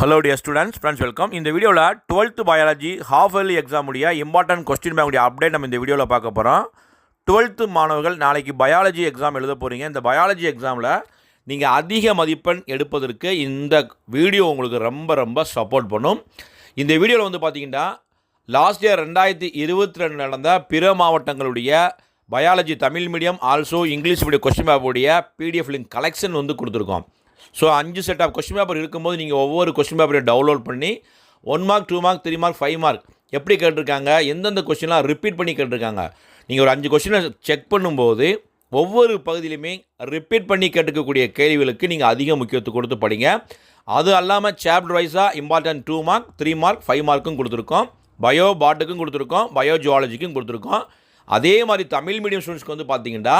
Hello dear students, friends welcome. இந்த வீடியோவில் 12th biology half yearly exam உடைய important question பேங்குடைய அப்டேட் நம்ம இந்த வீடியோவில் பார்க்க போகிறோம். 12th மாணவர்கள் நாளைக்கு பயாலஜி எக்ஸாம் எழுத போகிறீங்க. இந்த பயாலஜி எக்ஸாமில் நீங்கள் அதிக மதிப்பெண் எடுப்பதற்கு இந்த வீடியோ உங்களுக்கு ரொம்ப ரொம்ப சப்போர்ட் பண்ணும். இந்த வீடியோவில் வந்து பார்த்தீங்கன்னா லாஸ்ட் இயர் 2022 நடந்த பிற மாவட்டங்களுடைய biology Tamil medium also English medium question பேப்பருடைய பிடிஎஃப் லிங்க் கலெக்ஷன் வந்து கொடுத்துருக்கோம். So 5 set of question paper இருக்கும்போது நீங்கள் ஒவ்வொரு கொஸ்டின் பேப்பரையும் டவுன்லோட் பண்ணி 1 மார்க் 2 மார்க் 3 மார்க் 5 மார்க் எப்படி கேட்டிருக்காங்க, எந்தெந்த கொஸ்டின்லாம் ரிப்பீட் பண்ணி கேட்டிருக்காங்க, நீங்கள் ஒரு 5 கொஸ்டினை செக் பண்ணும்போது ஒவ்வொரு பகுதியிலுமே ரிப்பீட் பண்ணி கேட்டுக்கக்கூடிய கேள்விகளுக்கு நீங்கள் அதிக முக்கியத்துவம் கொடுத்து படிங்க. அது அல்லாமல் சாப்டர் வைஸாக இம்பார்ட்டன்ட் 2 மார்க் 3 மார்க் 5 மார்க்கும் கொடுத்துருக்கோம். பயோ பாட்டுக்கும் கொடுத்துருக்கோம், பயோ ஜுவாலஜிக்கும் கொடுத்துருக்கோம். அதே மாதிரி தமிழ் மீடியம் ஸ்டூடெண்ட்ஸ்க்கு வந்து பார்த்தீங்கன்னா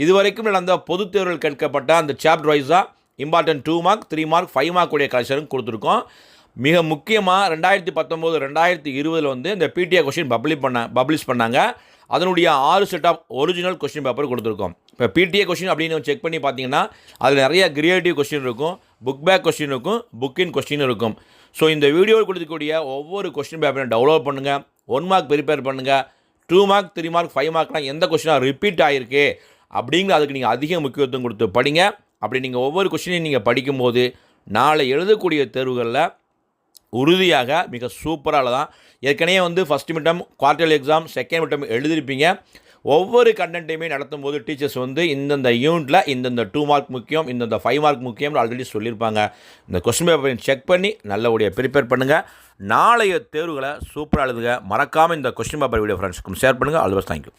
இதுவரைக்கும் நடந்த பொதுத் தேர்வில் கேட்கப்பட்ட அந்த சாப்டர் வைஸாக இம்பார்ட்டன்ட் 2 மார்க் 3 மார்க் 5 மார்க் உடைய கலெக்ஷனும் கொடுத்துருக்கோம். மிக முக்கியமாக 2019 2020 வந்து இந்த பிடிஏ கொஸ்டின் பப்ளிஷ் பண்ணாங்க. அதனுடைய 6 set of original question paper கொடுத்துருக்கோம். இப்போ பிடிஏ கொஸ்டின் அப்படின்னு செக் பண்ணி பார்த்தீங்கன்னா அதில் நிறைய கிரியேட்டிவ் கொஸ்டின் இருக்கும், புக் பேக் கொஸ்டின் இருக்கும், புக்கின் கொஸ்டின் இருக்கும். ஸோ இந்த வீடியோவில் கொடுக்கக்கூடிய ஒவ்வொரு கொஸ்டின் பேப்பரையும் டவுன்லோட் பண்ணுங்கள், 1 மார்க் ப்ரிப்பேர் பண்ணுங்கள். 2 மார்க் 3 மார்க் 5 மார்க்லாம் எந்த கொஸ்டினாக ரிப்பீட் ஆகிருக்கு அப்படிங்கிற அதுக்கு நீங்கள் அதிக முக்கியத்துவம் கொடுத்து படிங்க. அப்படி நீங்கள் ஒவ்வொரு கொஸ்டினையும் நீங்கள் படிக்கும்போது நாளை எழுதக்கூடிய தேர்வுகளில் உறுதியாக மிக சூப்பராக தான். ஏற்கனவே வந்து first midterm, quarterly exam, second midterm எழுதிருப்பீங்க. ஒவ்வொரு கண்டென்ட்டையுமே நடத்தும் போது டீச்சர்ஸ் வந்து இந்தந்த யூனிட்டில் இந்தந்த 2 மார்க் முக்கியம், இந்தந்த 5 மார்க் முக்கியம்னு ஆல்ரெடி சொல்லியிருப்பாங்க. இந்த கொஸ்டின் பேப்பரை செக் பண்ணி நல்லபடியாக ப்ரிப்பேர் பண்ணுங்கள். நாளைய தேர்வுகளை சூப்பராக எழுதுங்க. மறக்காமல் இந்த கொஸ்டின் பேப்பர் வீடியோ ஃப்ரெண்ட்ஸ்க்கும் ஷேர் பண்ணுங்கள். All the best. தேங்க்யூ.